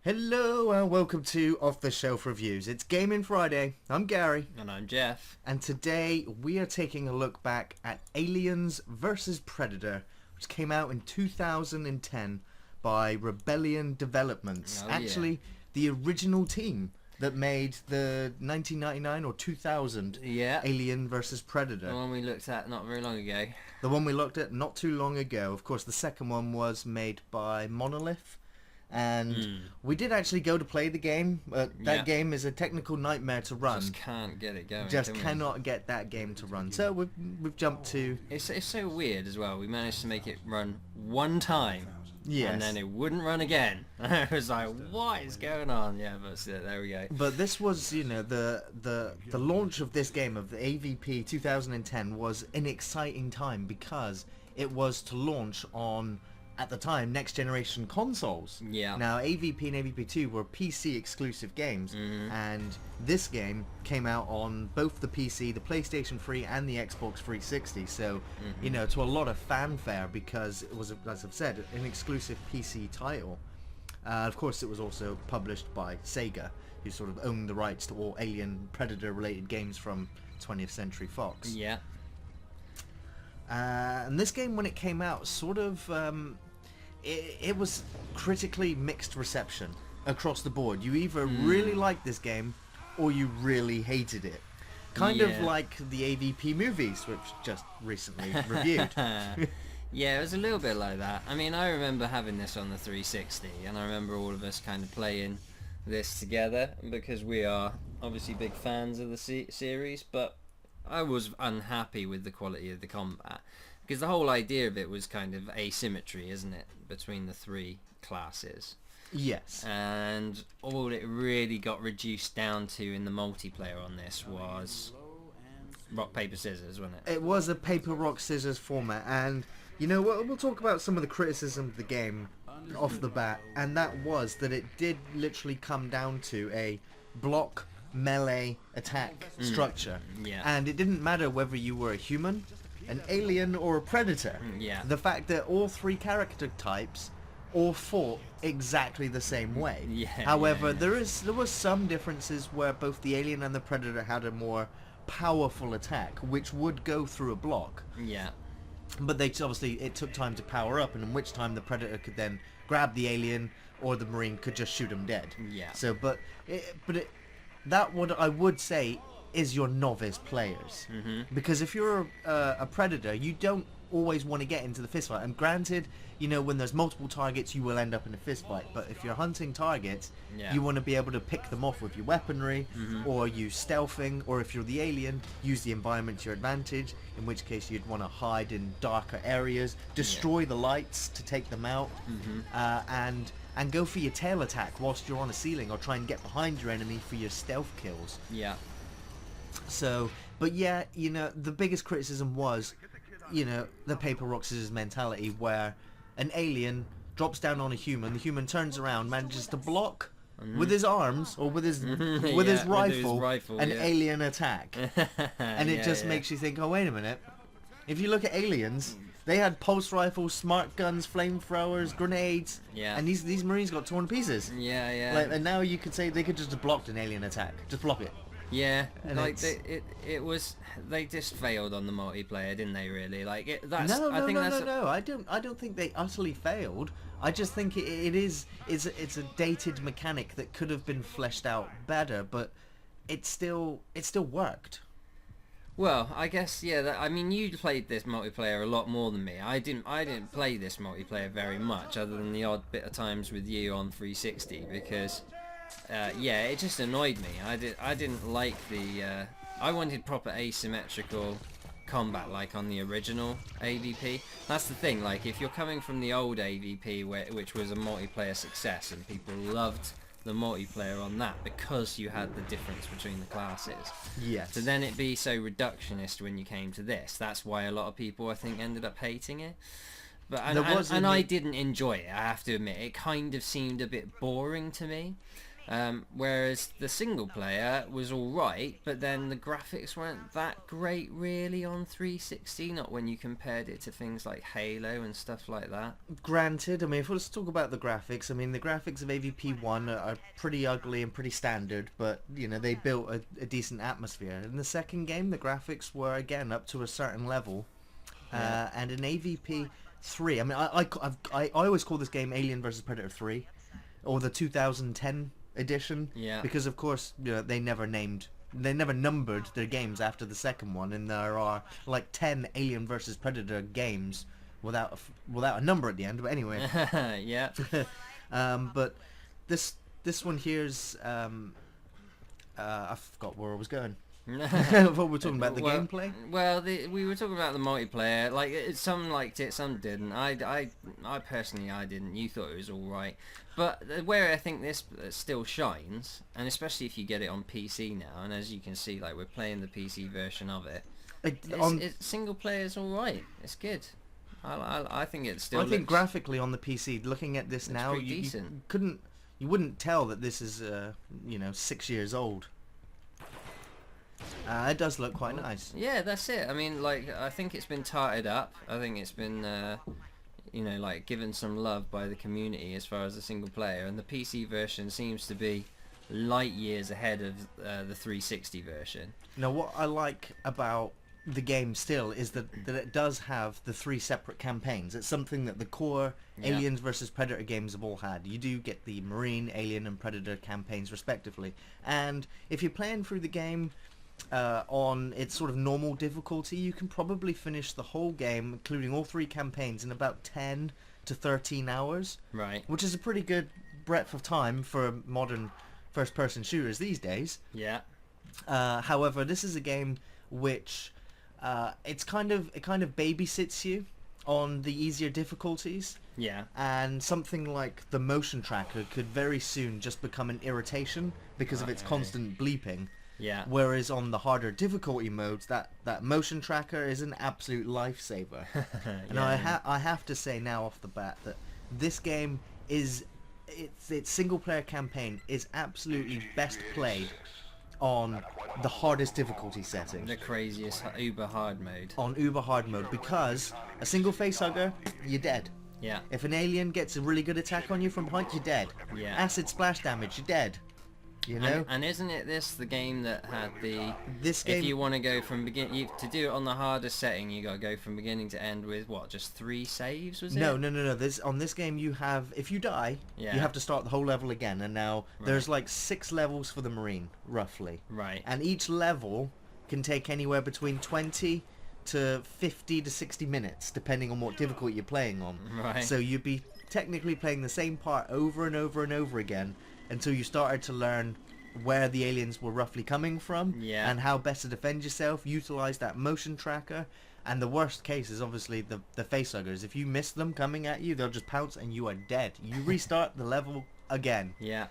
Hello and welcome to Off the Shelf Reviews. It's Gaming Friday. I'm Gary. And I'm Geoff. And today we are taking a look back at Aliens vs. Predator, which came out in 2010 by Rebellion Developments. Actually, the original team that made the 1999 or 2000 Alien vs. Predator. The one we looked at not very long ago. The one we looked at not too long ago. Of course, the second one was made by Monolith. And we did actually go to play the game. That game is a technical nightmare to run. Just can't get it going. Just cannot get that game to run. So we've jumped to... It's so weird as well. We managed to make it run one time. Yes. And then it wouldn't run again. I was like, what is going on? Yeah, but there we go. But this was, you know, the launch of this game, of the AVP 2010, was an exciting time because it was to launch on... at the time, next generation consoles. Yeah. Now, AVP and AVP2 were PC exclusive games, and this game came out on both the PC, the PlayStation 3, and the Xbox 360. So, you know, to a lot of fanfare because it was, as I've said, an exclusive PC title. Of course, it was also published by Sega, who sort of owned the rights to all Alien Predator-related games from 20th Century Fox. Yeah. And this game, when it came out, sort of it was critically mixed reception across the board. You either really liked this game or you really hated it. Kind of like the AVP movies, which just recently reviewed. Yeah, it was a little bit like that. I mean, I remember having this on the 360, and I remember all of us kind of playing this together because we are obviously big fans of the series, but I was unhappy with the quality of the combat because the whole idea of it was kind of asymmetry, isn't it, between the three classes? Yes. And all it really got reduced down to in the multiplayer on this was rock, paper, scissors, wasn't it? It was a paper, rock, scissors format, and you know, we'll talk about some of the criticism of the game off the bat, and that was that it did literally come down to a block melee attack structure. Yeah. And it didn't matter whether you were a human, an alien, or a predator. Yeah. The fact that all three character types all fought exactly the same way. Yeah. However, there was some differences where both the alien and the predator had a more powerful attack, which would go through a block. Yeah. But it took time to power up, and in which time the predator could then grab the alien, or the marine could just shoot him dead. Yeah. So, that what I would say is your novice players, because if you're a predator, you don't always want to get into the fist fight. And granted, you know, when there's multiple targets, you will end up in a fist fight. But if you're hunting targets, you want to be able to pick them off with your weaponry, or use stealthing, or if you're the alien, use the environment to your advantage. In which case, you'd want to hide in darker areas, destroy the lights to take them out, and go for your tail attack whilst you're on a ceiling, or try and get behind your enemy for your stealth kills. Yeah. So, but yeah, you know, the biggest criticism was, you know, the paper, rock, scissors mentality, where an alien drops down on a human, the human turns around, manages to block with his arms, or with his his rifle, an alien attack. And it just makes you think, oh, wait a minute. If you look at Aliens, they had pulse rifles, smart guns, flamethrowers, grenades, and these Marines got torn to pieces. Yeah, yeah. Like, and now you could say they could just have blocked an alien attack. Just block it. Yeah, And like they just failed on the multiplayer, didn't they? Really, like No. I don't think they utterly failed. I just think it's a dated mechanic that could have been fleshed out better, but it still worked. Well, I guess I mean, you played this multiplayer a lot more than me. I didn't play this multiplayer very much, other than the odd bit of times with you on 360, because it just annoyed me. I didn't like the I wanted proper asymmetrical combat like on the original AVP. That's the thing, like if you're coming from the old AVP which was a multiplayer success and people loved the multiplayer on that because you had the difference between the classes. Yes. So then it'd be so reductionist when you came to this. That's why a lot of people, I think, ended up hating it. But I didn't enjoy it, I have to admit. It kind of seemed a bit boring to me. Whereas the single player was alright, but then the graphics weren't that great really on 360, not when you compared it to things like Halo and stuff like that. Granted, I mean, if let's talk about the graphics, I mean, the graphics of AVP1 are pretty ugly and pretty standard, but, you know, they built a decent atmosphere. In the second game, the graphics were, again, up to a certain level. And in AVP3, I mean, I always call this game Alien vs. Predator 3, or the 2010 edition, because of course, you know, they never numbered their games after the second one, and there are like 10 Alien vs. Predator games without a number at the end. But anyway, yeah. But this one here's I forgot where I was going. What we're talking about, the gameplay. Well, we were talking about the multiplayer. Like, some liked it, some didn't. I personally, I didn't. You thought it was all right, but where I think this still shines, and especially if you get it on PC now, and as you can see, like, we're playing the PC version of it. Single player is all right. It's good. I think it still. I think graphically on the PC, looking at this now, you wouldn't tell that this is 6 years old. It does look quite nice. Yeah, that's it. I mean, like, I think it's been tarted up. I think it's been, like, given some love by the community as far as the single player. And the PC version seems to be light years ahead of the 360 version. Now, what I like about the game still is that it does have the 3 separate campaigns. It's something that the core Aliens vs. Predator games have all had. You do get the Marine, Alien, and Predator campaigns respectively. And if you're playing through the game on its sort of normal difficulty, you can probably finish the whole game, including all 3 campaigns, in about 10 to 13 hours. Right. Which is a pretty good breadth of time for modern first-person shooters these days. Yeah. However, this is a game which it kind of babysits you on the easier difficulties. Yeah. And something like the motion tracker could very soon just become an irritation because of its constant bleeping. Yeah. Whereas on the harder difficulty modes, that motion tracker is an absolute lifesaver. And I have to say now off the bat that this game its single player campaign is absolutely best played on the hardest difficulty setting. The craziest uber hard mode. On uber hard mode, because a single facehugger, you're dead. Yeah. If an alien gets a really good attack on you from behind, you're dead. Yeah. Acid splash damage, you're dead. You know? And isn't it the game that had this game? If you want to go from to do it on the hardest setting, you got to go from beginning to end with what? Just 3 saves, was it? No. On this game, you have, if you die, you have to start the whole level again. And now there's like 6 levels for the Marine, roughly. Right. And each level can take anywhere between 20 to 50 to 60 minutes, depending on what difficulty you're playing on. Right. So you'd be technically playing the same part over and over and over again until you started to learn where the aliens were roughly coming from and how best to defend yourself, utilize that motion tracker. And the worst case is obviously the facehuggers. If you miss them coming at you, they'll just pounce and you are dead. You restart the level again. Yeah.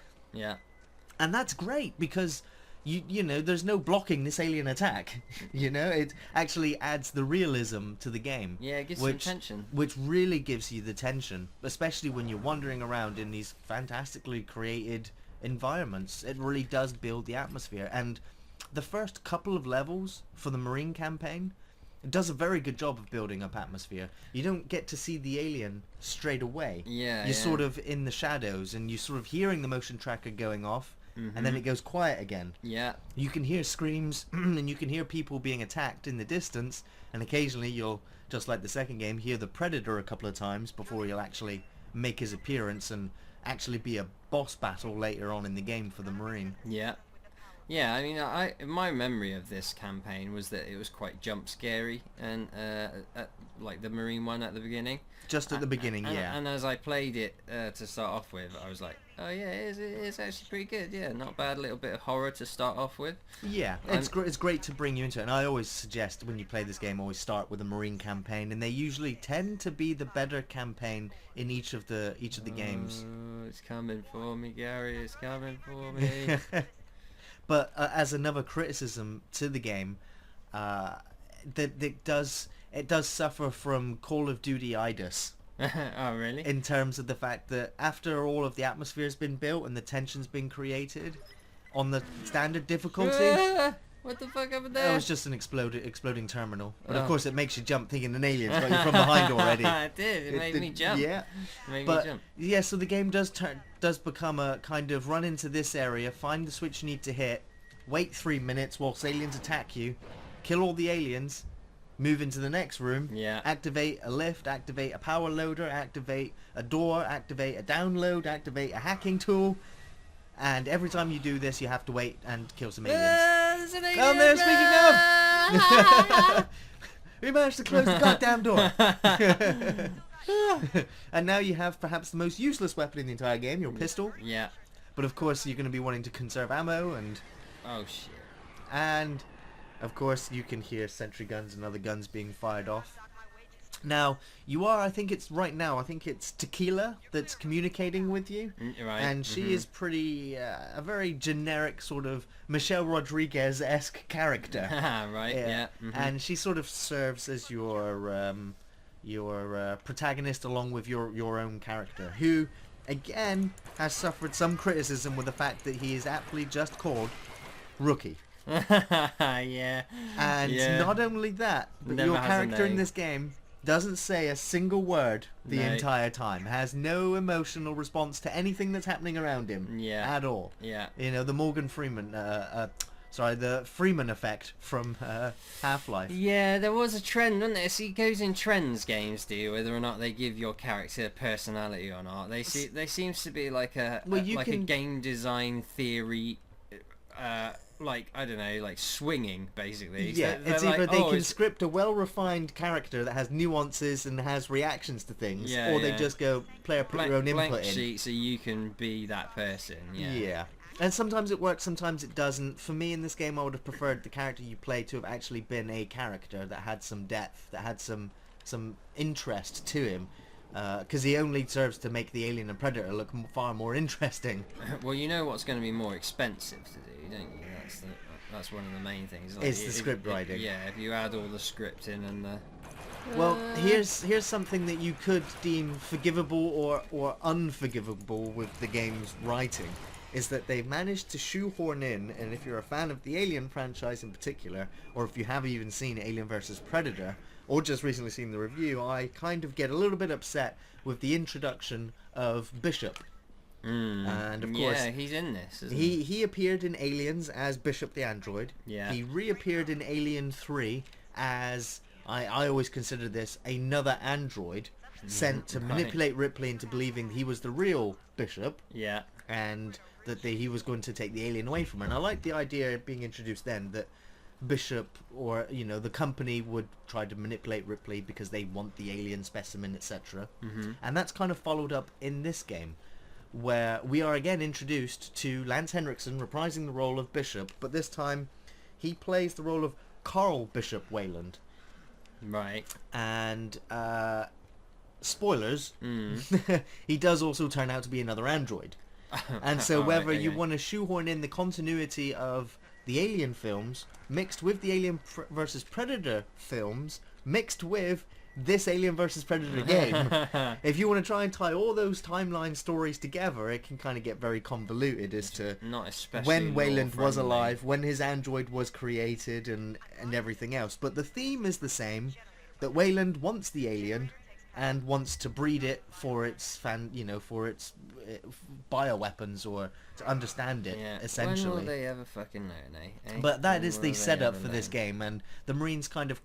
And that's great because you know there's no blocking this alien attack. You know, it actually adds the realism to the game. Yeah, it gives some tension. Which really gives you the tension, especially when you're wandering around in these fantastically created environments. It really does build the atmosphere. And the first couple of levels for the Marine campaign, it does a very good job of building up atmosphere. You don't get to see the alien straight away. Yeah. You're sort of in the shadows and you're sort of hearing the motion tracker going off. And then it goes quiet again. Yeah. You can hear screams and you can hear people being attacked in the distance, and occasionally you'll, just like the second game, hear the Predator a couple of times before he'll actually make his appearance and actually be a boss battle later on in the game for the Marine. Yeah. Yeah, I mean, my memory of this campaign was that it was quite jump scary, and like the Marine one at the beginning. Just at the beginning, yeah. And as I played it to start off with, I was like, oh yeah, it's actually pretty good. Yeah, not bad. A little bit of horror to start off with. Yeah, it's great to bring you into it. And I always suggest when you play this game, always start with a Marine campaign, and they usually tend to be the better campaign in each of the games. Oh, it's coming for me, Gary. It's coming for me. But as another criticism to the game, that it does suffer from Call of Duty-itis. Oh, really? In terms of the fact that after all of the atmosphere's been built and the tension's been created on the standard difficulty, What the fuck happened it there? was just an exploding terminal. But of Oh. course it makes you jump thinking an alien's got you from behind already. It did. It made me jump. Yeah. It made But me jump. yeah, so the game does become a kind of run into this area, find the switch you need to hit, wait 3 minutes whilst aliens attack you, kill all the aliens, move into the next room, Yeah. activate a lift, activate a power loader, activate a door, activate a download, activate a hacking tool, and every time you do this you have to wait and kill some aliens. There's an alien. Down there, speaking of! We managed to close the goddamn door. And now you have perhaps the most useless weapon in the entire game, your pistol. Yeah. But of course you're going to be wanting to conserve ammo, Oh shit. and of course you can hear sentry guns and other guns being fired off. Now, I think it's Tequila that's communicating with you. Right. And she is pretty, a very generic sort of Michelle Rodriguez-esque character. Right. Yeah. And she sort of serves as your protagonist along with your own character, who, again, has suffered some criticism with the fact that he is aptly just called Rookie. Yeah. And Yeah. not only that, but Never your has a character in name. this game doesn't say a single word the No. entire time, has no emotional response to anything that's happening around him at all. Yeah. You know, the Morgan Freeman, the Freeman effect from Half-Life. Yeah, there was a trend, wasn't there? See, it goes in trends, games do, whether or not they give your character personality or not. There seems to be like a game design theory, I don't know, like swinging basically. Yeah, So it's they're either like, they oh, can it's- script a well-refined character that has nuances and has reactions to things, Yeah, or they yeah. just go, player, put your own blank input in. sheet so you can be that person. Yeah. And sometimes it works, sometimes it doesn't. For me in this game, I would have preferred the character you play to have actually been a character that had some depth, that had some interest to him. Because he only serves to make the alien and predator look far more interesting. Well, you know what's going to be more expensive to do, don't you? That's one of the main things. Like, It's the script writing. Yeah, if you add all the script in and the... Well, here's something that you could deem forgivable or unforgivable with the game's writing, is that they've managed to shoehorn in, and if you're a fan of the Alien franchise in particular, or if you have even seen Alien vs Predator, or just recently seen the review, I kind of get a little bit upset with the introduction of Bishop. And of course, yeah, he's in this, isn't he? he appeared in Aliens as Bishop the android. Yeah. He reappeared in Alien 3 as, I always consider this, another android sent to Right. manipulate Ripley into believing he was the real Bishop, Yeah. and that he was going to take the alien away from her. And I like the idea of being introduced then that Bishop, or the company, would try to manipulate Ripley because they want the alien specimen, etc. And that's kind of followed up in this game, where we are again introduced to Lance Henriksen reprising the role of Bishop, but this time he plays the role of Carl Bishop Wayland. Right. And spoilers, he does also turn out to be another android. And so Alright, whether you okay. want to shoehorn in the continuity of the Alien films mixed with the Alien versus Predator films mixed with this Alien vs Predator game, if you want to try and tie all those timeline stories together, it can kind of get very convoluted as to Not especially when Wayland was lore-friendly. alive, when his android was created, and everything else. But the theme is the same, that Wayland wants the alien and wants to breed it for its bioweapons, or to understand it, Yeah. essentially. When will they ever fucking learn, eh? But that When is will the they setup ever for this learn? game, and the Marines kind of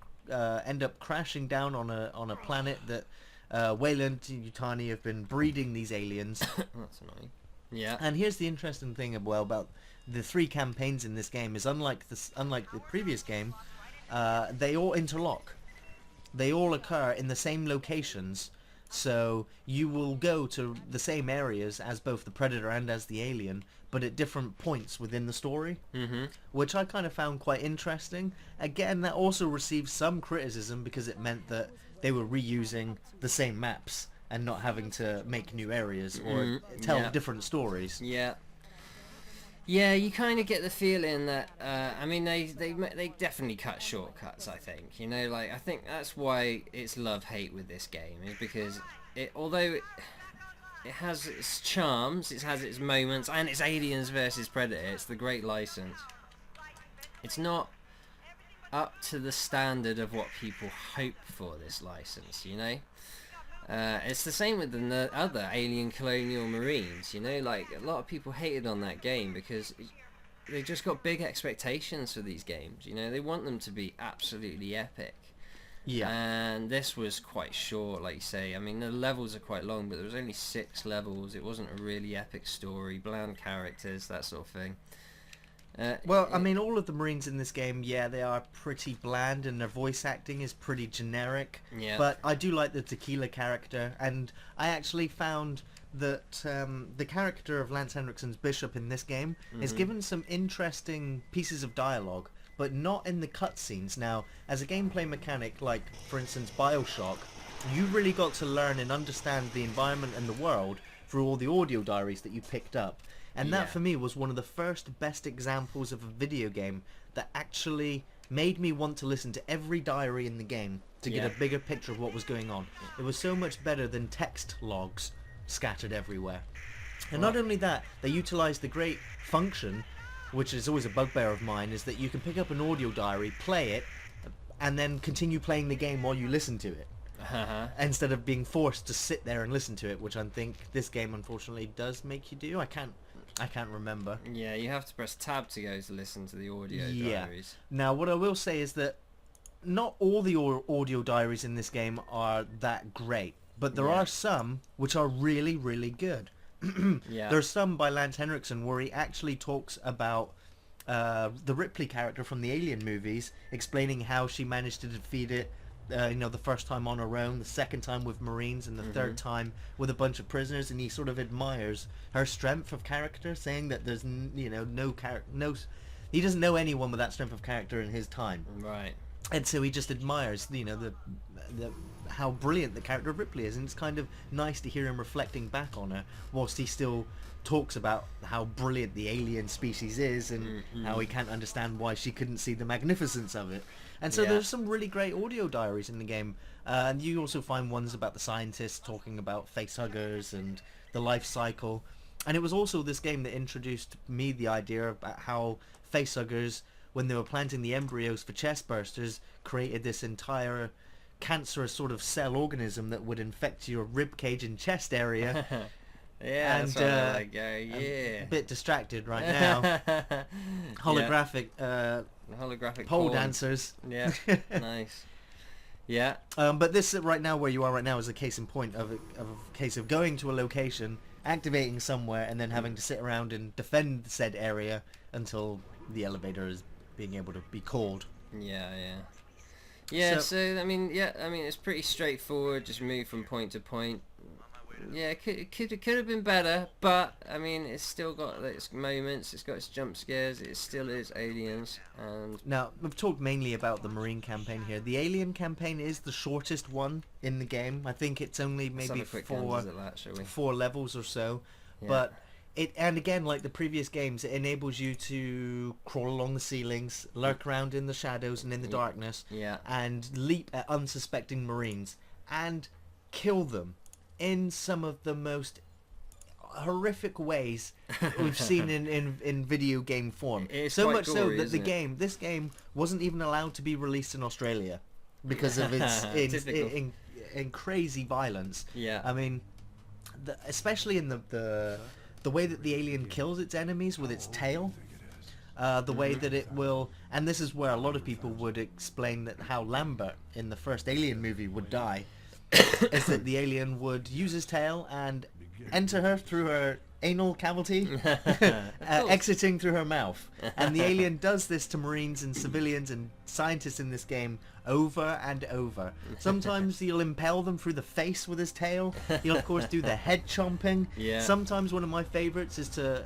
end up crashing down on a planet that Wayland and Yutani have been breeding these aliens. That's annoying. Yeah. And here's the interesting thing about the 3 campaigns in this game is unlike the previous game, they all interlock. They all occur in the same locations, so you will go to the same areas as both the Predator and as the Alien, but at different points within the story, which I kind of found quite interesting. Again, that also received some criticism because it meant that they were reusing the same maps and not having to make new areas or tell yeah. different stories. Yeah. Yeah, you kind of get the feeling that, I mean, they definitely cut shortcuts, I think. I think that's why it's love-hate with this game, is because although it has its charms, it has its moments, and it's Aliens versus Predator. It's the great license. It's not up to the standard of what people hope for this license, you know. It's the same with the other Alien Colonial Marines, you know. Like, a lot of people hated on that game because they just got big expectations for these games, you know. They want them to be absolutely epic. Yeah. And this was quite short, like you say. I mean, the levels are quite long, but there was only 6 levels. It wasn't a really epic story, bland characters, that sort of thing. Well, I mean, all of the Marines in this game, yeah, they are pretty bland, and their voice acting is pretty generic. Yeah. But I do like the Tequila character, and I actually found that the character of Lance Henriksen's Bishop in this game is given some interesting pieces of dialogue, but not in the cutscenes. Now, as a gameplay mechanic, like, for instance, BioShock, you really got to learn and understand the environment and the world through all the audio diaries that you picked up. And that, for me, was one of the first best examples of a video game that actually made me want to listen to every diary in the game to get a bigger picture of what was going on. It was so much better than text logs scattered everywhere. And not only that, they utilized the great function, which is always a bugbear of mine, is that you can pick up an audio diary, play it, and then continue playing the game while you listen to it. Instead of being forced to sit there and listen to it, which I think this game unfortunately does make you do. I can't remember. Yeah, you have to press tab to go to listen to the audio diaries. Now, what I will say is that not all the audio diaries in this game are that great, but there are some which are really, really good. There's some by Lance Henriksen where he actually talks about the Ripley character from the Alien movies, explaining how she managed to defeat it. The first time on her own, the second time with Marines, and the third time with a bunch of prisoners, and he sort of admires her strength of character, saying that there's he doesn't know anyone with that strength of character in his time. Right. And so he just admires, the how brilliant the character of Ripley is, and it's kind of nice to hear him reflecting back on her, whilst he still talks about how brilliant the alien species is, and how he can't understand why she couldn't see the magnificence of it. And so there's some really great audio diaries in the game, and you also find ones about the scientists talking about facehuggers and the life cycle. And it was also this game that introduced me the idea about how facehuggers, when they were planting the embryos for chestbursters, created this entire cancerous sort of cell organism that would infect your rib cage and chest area. Yeah, and that's what I like, Gary. a bit distracted right now. Holographic holographic pole porn. dancers. Yeah, nice. Yeah. But this right now, where you are right now, is a case in point of a case of going to a location, activating somewhere, and then having to sit around and defend said area until the elevator is being able to be called. Yeah, so I mean, it's pretty straightforward. Just move from point to point. Yeah, it could have been better, but I mean, it's still got its moments. It's got its jump scares. It still is Aliens. And now, we've talked mainly about the Marine campaign here. The Alien campaign is the shortest one in the game. I think it's only maybe 4 levels or so. Yeah. But and again, like the previous games, it enables you to crawl along the ceilings, lurk around in the shadows and in the darkness, and leap at unsuspecting Marines and kill them in some of the most horrific ways we've seen in video game form. So much so that this game wasn't even allowed to be released in Australia because of its in crazy violence. Yeah. I mean, especially in the way that the alien kills its enemies with its tail. The way that it will, and this is where a lot of people would explain that how Lambert in the first Alien movie would die, is that the alien would use his tail and enter her through her anal cavity, exiting through her mouth. And the alien does this to Marines and civilians and scientists in this game over and over. Sometimes he'll impale them through the face with his tail. He'll of course do the head chomping. Yeah. Sometimes one of my favorites is to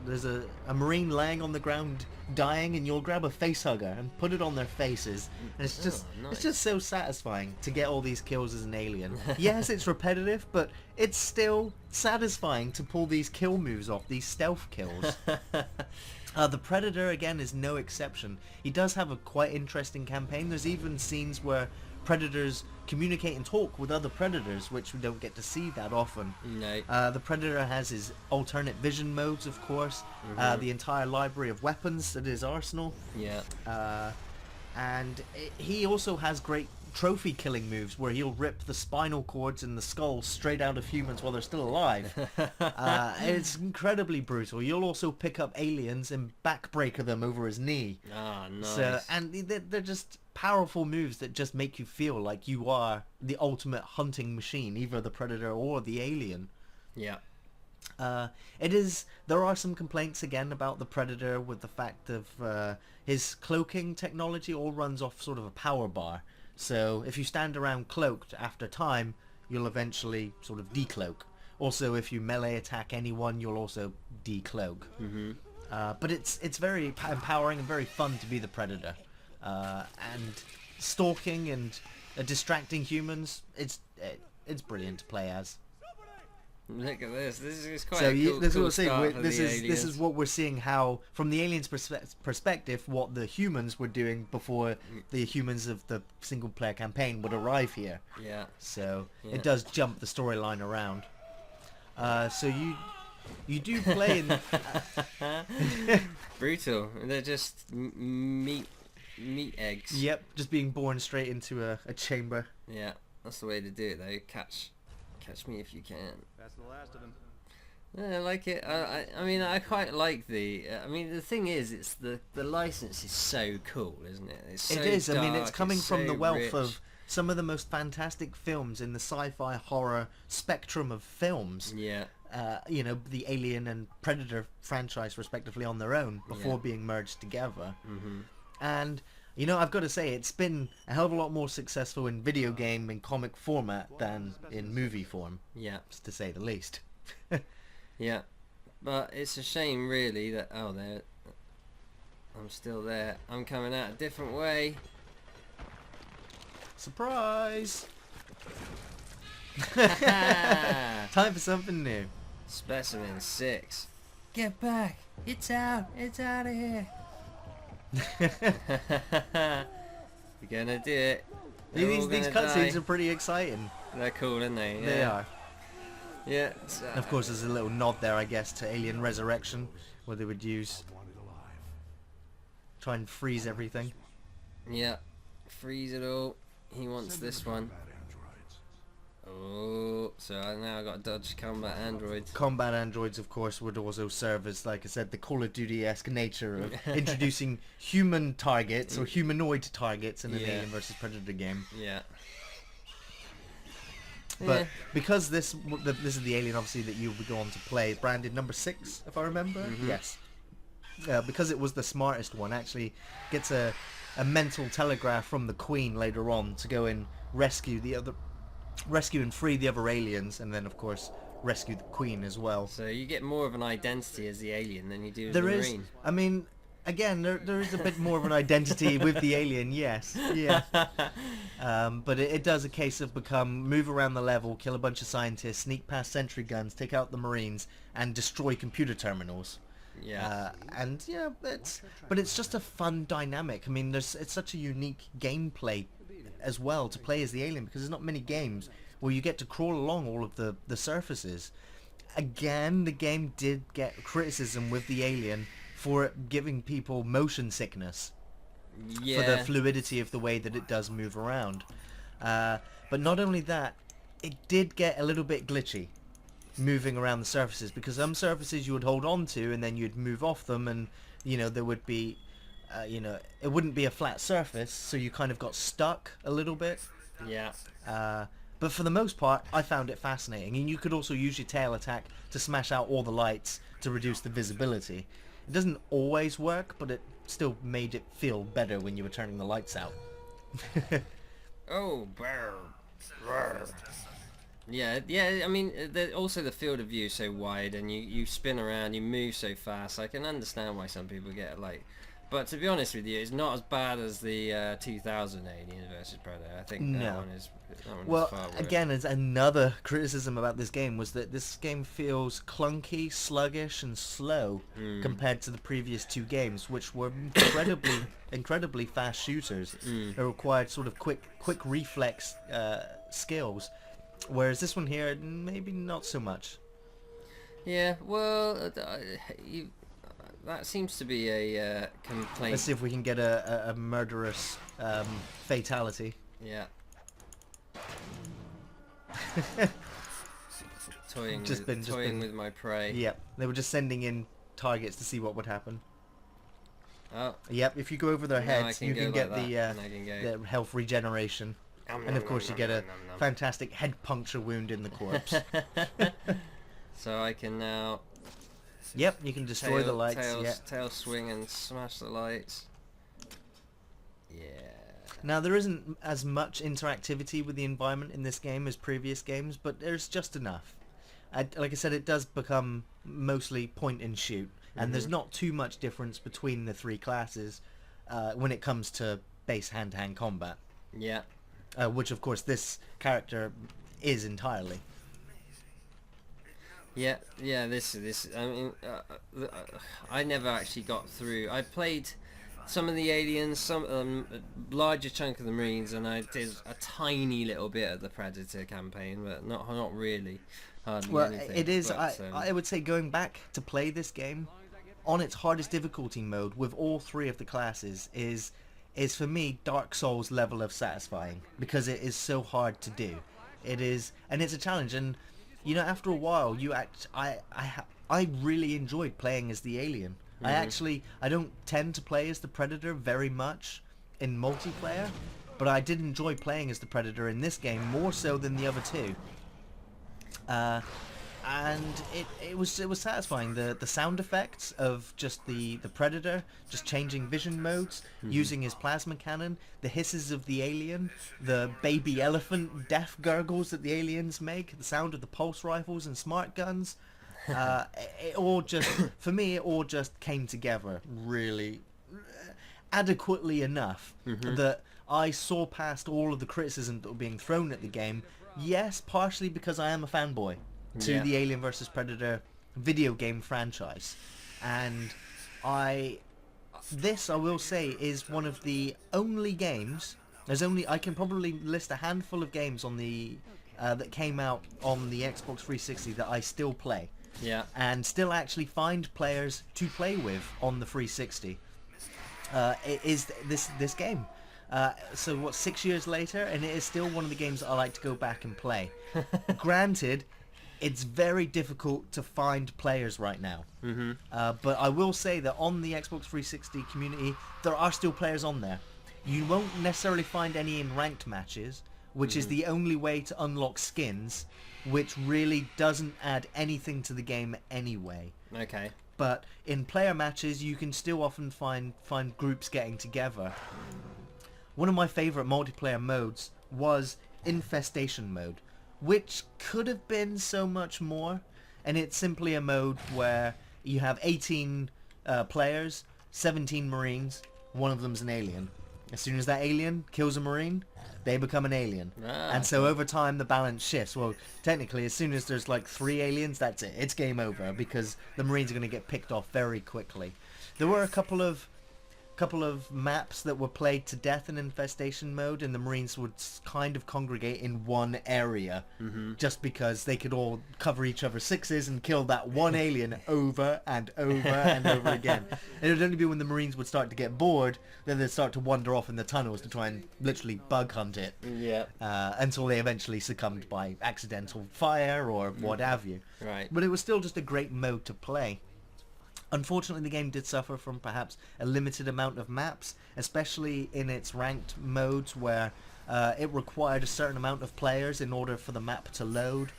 there's a Marine laying on the ground dying, and you'll grab a face hugger and put it on their faces, and it's just nice. It's just so satisfying to get all these kills as an alien. Yes, it's repetitive, but it's still satisfying to pull these kill moves off, these stealth kills. The Predator, again, is no exception. He does have a quite interesting campaign. There's even scenes where predators communicate and talk with other predators, which we don't get to see that often. No. The predator has his alternate vision modes, of course, the entire library of weapons at his arsenal. Yeah. And he also has great trophy killing moves where he'll rip the spinal cords and the skulls straight out of humans while they're still alive. It's incredibly brutal. You'll also pick up aliens and backbreaker them over his knee. Ah, nice. So, and they're just powerful moves that just make you feel like you are the ultimate hunting machine, either the predator or the alien. Yeah. There are some complaints again about the predator with the fact of his cloaking technology all runs off sort of a power bar. So if you stand around cloaked, after time, you'll eventually sort of decloak. Also, if you melee attack anyone, you'll also decloak. But it's very empowering and very fun to be the predator. And stalking and distracting humans, it's brilliant to play as. Look at this. This is quite So a cool, this is cool what I'm saying. start for This the is aliens. what we're seeing, how from the aliens' perspective, what the humans were doing before the humans of the single player campaign would arrive here. Yeah. So Yeah. it does jump the storyline around. So you do play in Brutal. They're just meat eggs. Yep, just being born straight into a chamber. Yeah. That's the way to do it, though. Catch me if you can. That's the last of them. Yeah, I like it. I mean, I quite like the. I mean, the thing is, it's the license is so cool, isn't it? It's so It is. I mean, it's dark, coming from so the wealth rich. of some of the most fantastic films in the sci-fi horror spectrum of films. Yeah. You know, the Alien and Predator franchise respectively on their own before Yeah. being merged together. And you know, I've got to say, it's been a hell of a lot more successful in video game and comic format than in movie form, Yeah. to say the least. Yeah. But it's a shame, really, that there. I'm still there. I'm coming out a different way. Surprise! Time Time for something new. Specimen 6. Get back! It's out! It's out of here! We're gonna do it. They're all These gonna cutscenes die. are pretty exciting. They're cool, aren't they? They Yeah. are. Yeah. And of course, there's a little nod there, I guess, to Alien Resurrection, where they would try and freeze everything. Yeah. Freeze it all. He wants this one. Oh, so now I got to dodge combat androids. Combat androids, of course, would also serve as, like I said, the Call of Duty-esque nature of introducing human targets or humanoid targets in an Yeah. Alien vs Predator game. Yeah. But Yeah. because this is the Alien, obviously, that you would go on to play, branded number 6, if I remember. Yes. Because it was the smartest one, actually gets a mental telegraph from the Queen later on to go and rescue and free the other aliens, and then of course rescue the Queen as well. So you get more of an identity as the alien than you do as There the is, Marine. I mean, again, there is a bit more of an identity with the alien, yes, yeah. But it does a case of move around the level, kill a bunch of scientists, sneak past sentry guns, take out the Marines, and destroy computer terminals. Yeah. And yeah, it's just a fun dynamic. I mean, it's such a unique gameplay as well to play as the alien, because there's not many games where you get to crawl along all of the surfaces. Again, the game did get criticism with the alien for it giving people motion sickness Yeah. for the fluidity of the way that it does move around. But not only that, it did get a little bit glitchy moving around the surfaces, because some surfaces you would hold on to and then you'd move off them, and you know, there would be it wouldn't be a flat surface, so you kind of got stuck a little bit. Yeah. But for the most part, I found it fascinating, and you could also use your tail attack to smash out all the lights to reduce the visibility. It doesn't always work, but it still made it feel better when you were turning the lights out. Oh, brr. Brr. Yeah, I mean, also the field of view is so wide, and you spin around, you move so fast. I can understand why some people get, like, But to be honest with you, it's not as bad as the 2000 Alien versus Predator. I think that No. one is Well, far worse. again, as another criticism about this game was that this game feels clunky, sluggish, and slow compared to the previous two games, which were incredibly fast shooters. That required sort of quick reflex skills, whereas this one here, maybe not so much. Yeah, well, that seems to be a complaint. Let's see if we can get a murderous fatality. Yeah. Toying with my prey. Yep, they were just sending in targets to see what would happen. Oh. Yep, if you go over their heads, you can get like the health regeneration. And of course you get a fantastic head puncture wound in the corpse. So I can now... Yep, you can destroy the lights. Tail swing and smash the lights. Yeah. Now there isn't as much interactivity with the environment in this game as previous games, but there's just enough. Like I said, it does become mostly point and shoot, and there's not too much difference between the three classes when it comes to base hand-to-hand combat. Yeah. Which of course this character is entirely. Yeah. This. I mean, I never actually got through. I played some of the aliens, some a larger chunk of the Marines, and I did a tiny little bit of the Predator campaign, but not really. Hardly Well, anything. it is. But, I would say going back to play this game on its hardest difficulty mode with all three of the classes is for me Dark Souls level of satisfying, because it is so hard to do. It is, and it's a challenge. And you know, after a while, I really enjoyed playing as the alien. I don't tend to play as the Predator very much in multiplayer, but I did enjoy playing as the Predator in this game more so than the other two. And it was satisfying. The sound effects of just the Predator just changing vision modes, using his plasma cannon, the hisses of the alien, the baby elephant death gurgles that the aliens make, the sound of the pulse rifles and smart guns. It all just, for me, it all just came together really adequately enough that I saw past all of the criticism that were being thrown at the game. Yes, partially because I am a fanboy to the Alien vs Predator video game franchise, and I will say is one of the only games. I can probably list a handful of games on the that came out on the Xbox 360 that I still play. Yeah. And still actually find players to play with on the 360. It is this game. So what, 6 years later, and it is still one of the games that I like to go back and play. Granted, it's very difficult to find players right now. But I will say that on the Xbox 360 community, there are still players on there. You won't necessarily find any in ranked matches, which is the only way to unlock skins, which really doesn't add anything to the game anyway. Okay. But in player matches, you can still often find groups getting together. One of my favourite multiplayer modes was Infestation Mode, which could have been so much more, and it's simply a mode where you have 18 players, 17 Marines, one of them's an alien. As soon as that alien kills a Marine, they become an alien. And so over time the balance shifts. Well, technically, as soon as there's like 3 aliens, that's it. It's game over, because the Marines are going to get picked off very quickly. There were a couple of maps that were played to death in Infestation Mode, and the Marines would kind of congregate in one area, just because they could all cover each other's sixes and kill that one alien over and over and over again. And it would only be when the Marines would start to get bored, then they'd start to wander off in the tunnels to try and literally bug hunt it, until they eventually succumbed by accidental fire or what have you. Right. But it was still just a great mode to play. Unfortunately, the game did suffer from perhaps a limited amount of maps, especially in its ranked modes, where it required a certain amount of players in order for the map to load.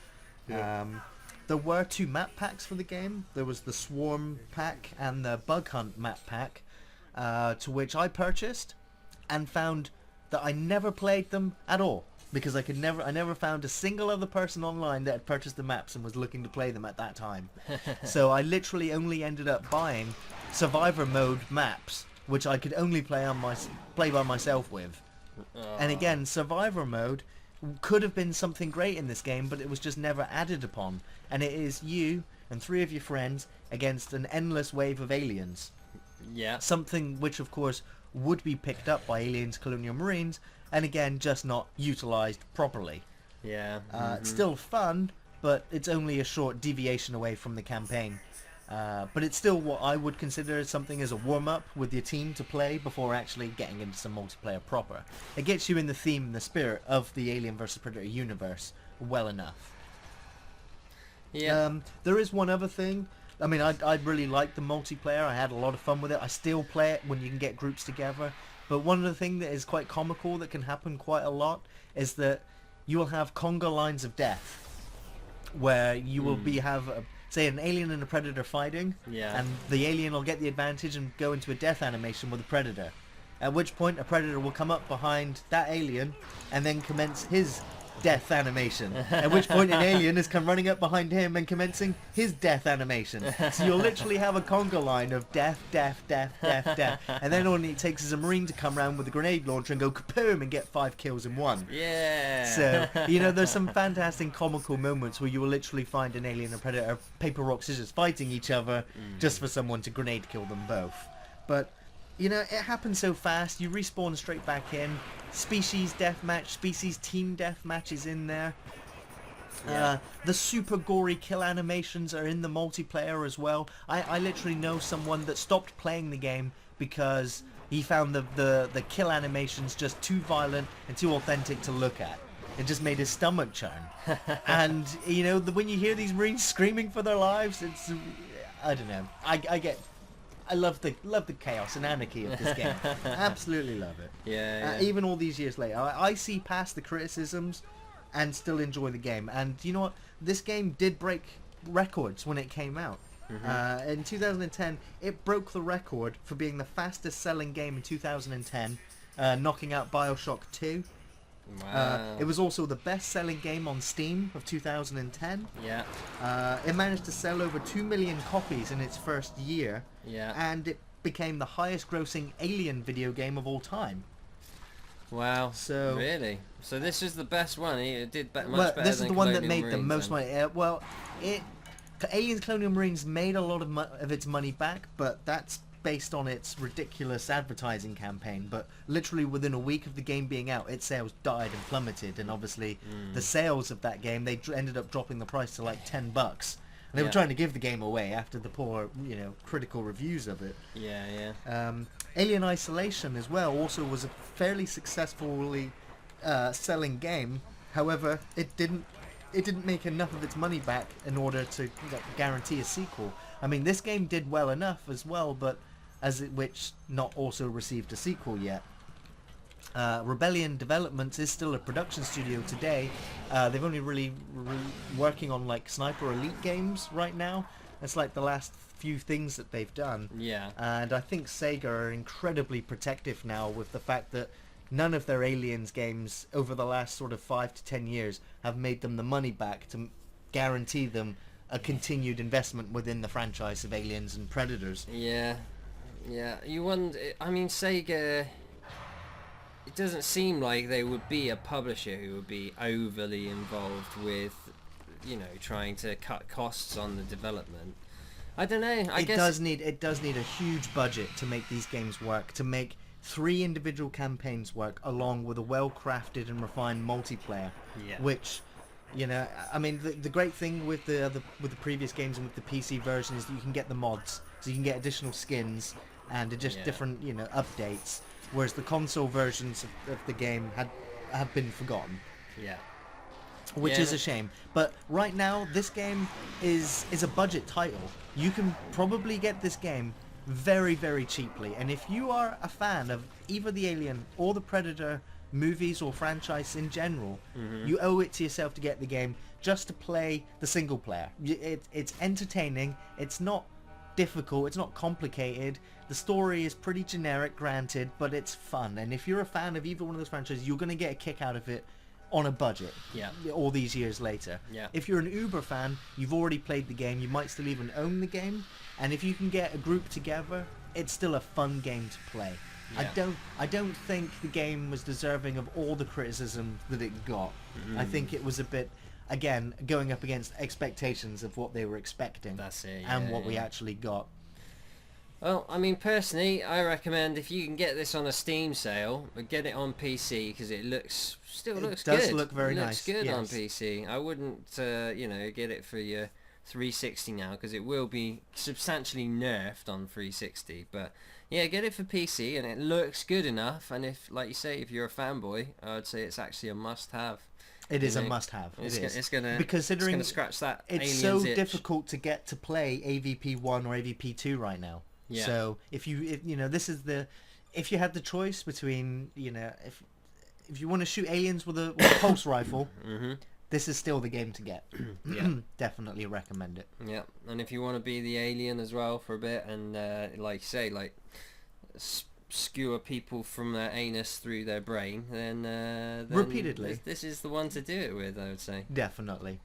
There were 2 map packs for the game. There was the Swarm pack and the Bug Hunt map pack, to which I purchased, and found that I never played them at all, because I never found a single other person online that had purchased the maps and was looking to play them at that time. So I literally only ended up buying Survivor Mode maps which I could only play by myself with. And again, survivor mode could have been something great in this game, but it was just never added upon. And it is you and 3 of your friends against an endless wave of aliens. Yeah. Something which, of course, would be picked up by aliens, colonial marines, and again, just not utilized properly. Yeah. It's still fun, but it's only a short deviation away from the campaign. But it's still what I would consider something as a warm-up with your team to play before actually getting into some multiplayer proper. It gets you in the theme and the spirit of the Alien vs Predator universe well enough. Yeah. There is one other thing. I mean, I really like the multiplayer. I had a lot of fun with it. I still play it when you can get groups together. But one of the things that is quite comical that can happen quite a lot is that you will have conga lines of death, where you will have say an alien and a predator fighting, and the alien will get the advantage and go into a death animation with the predator. At which point a predator will come up behind that alien and then commence his death animation. At which point an alien is come running up behind him and commencing his death animation. So you'll literally have a conga line of death, death, death, death, death. And then all it takes is a marine to come around with a grenade launcher and go kapoom and get 5 kills in one. Yeah. So, you know, there's some fantastic comical moments where you will literally find an alien and predator paper, rock, scissors fighting each other just for someone to grenade kill them both. But, you know, it happens so fast. You respawn straight back in. Species deathmatch, species team deathmatch is in there. Yeah. The super gory kill animations are in the multiplayer as well. I literally know someone that stopped playing the game because he found the kill animations just too violent and too authentic to look at. It just made his stomach churn. And, you know, when you hear these Marines screaming for their lives, it's... I don't know. I love the chaos and anarchy of this game. Absolutely love it. Yeah. Even all these years later, I see past the criticisms and still enjoy the game. And you know what? This game did break records when it came out. In 2010, it broke the record for being the fastest selling game in 2010, knocking out BioShock 2. Wow. It was also the best-selling game on Steam of 2010. Yeah. It managed to sell over 2 million copies in its first year. Yeah. And it became the highest-grossing Alien video game of all time. Wow. So really? So this is the best one. It did much well, better this is than the one that Colonial made the Marines most then. money. Aliens Colonial Marines made a lot of its money back, but that's based on its ridiculous advertising campaign. But literally within a week of the game being out, its sales died and plummeted, and obviously the sales of that game, they ended up dropping the price to like $10. And they were trying to give the game away after the poor, you know, critical reviews of it. Yeah. Alien Isolation as well also was a fairly successfully selling game. However, it didn't make enough of its money back in order to guarantee a sequel. I mean, this game did well enough as well, but which not also received a sequel yet. Rebellion Developments is still a production studio today. They've only really working on like Sniper Elite games right now. It's like the last few things that they've done. Yeah. And I think Sega are incredibly protective now with the fact that none of their Aliens games over the last sort of 5 to 10 years have made them the money back to guarantee them a continued investment within the franchise of Aliens and Predators. Yeah. You wonder. I mean, Sega. It doesn't seem like they would be a publisher who would be overly involved with, you know, trying to cut costs on the development. I don't know. I guess it does need a huge budget to make these games work, to make 3 individual campaigns work, along with a well-crafted and refined multiplayer. Yeah. Which, you know, I mean, the great thing with the previous games and with the PC version is that you can get the mods, so you can get additional skins and just different, you know, updates. Whereas the console versions of the game have been forgotten. Yeah. Which is a shame. But right now, this game is a budget title. You can probably get this game very, very cheaply. And if you are a fan of either the Alien or the Predator movies or franchise in general, you owe it to yourself to get the game just to play the single player. It's entertaining. It's not difficult. It's not complicated. The story is pretty generic, granted, but it's fun. And if you're a fan of either one of those franchises, you're going to get a kick out of it on a budget. Yeah. All these years later. Yeah. If you're an Uber fan, you've already played the game. You might still even own the game, and if you can get a group together, it's still a fun game to play. Yeah. I don't think the game was deserving of all the criticism that it got. I think it was a bit, again, going up against expectations of what they were expecting. That's it, and yeah, what we yeah. actually got. Well, I mean, personally, I recommend if you can get this on a Steam sale, but get it on PC because it still looks good. It does look very nice. Looks good yes. on PC. I wouldn't, get it for your 360 now because it will be substantially nerfed on 360. But yeah, get it for PC and it looks good enough. And if, like you say, if you're a fanboy, I would say it's actually a must-have. It is a must-have. It's gonna Considering scratch that. it's so difficult to get to play AVP 1 or AVP 2 right now. Yeah. So if you had the choice between, if you want to shoot aliens with a pulse rifle, this is still the game to get. Yeah. Definitely recommend it. Yeah, and if you want to be the alien as well for a bit, and like you say, skewer people from their anus through their brain, then repeatedly, this is the one to do it with, I would say. Definitely.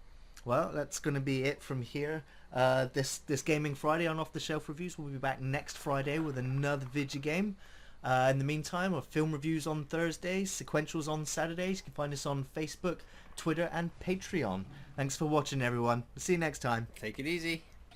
Well, that's going to be it from here. This Gaming Friday on Off the Shelf Reviews. We'll be back next Friday with another video game. In the meantime, our film reviews on Thursdays, sequentials on Saturdays. You can find us on Facebook, Twitter, and Patreon. Thanks for watching, everyone. See you next time. Take it easy.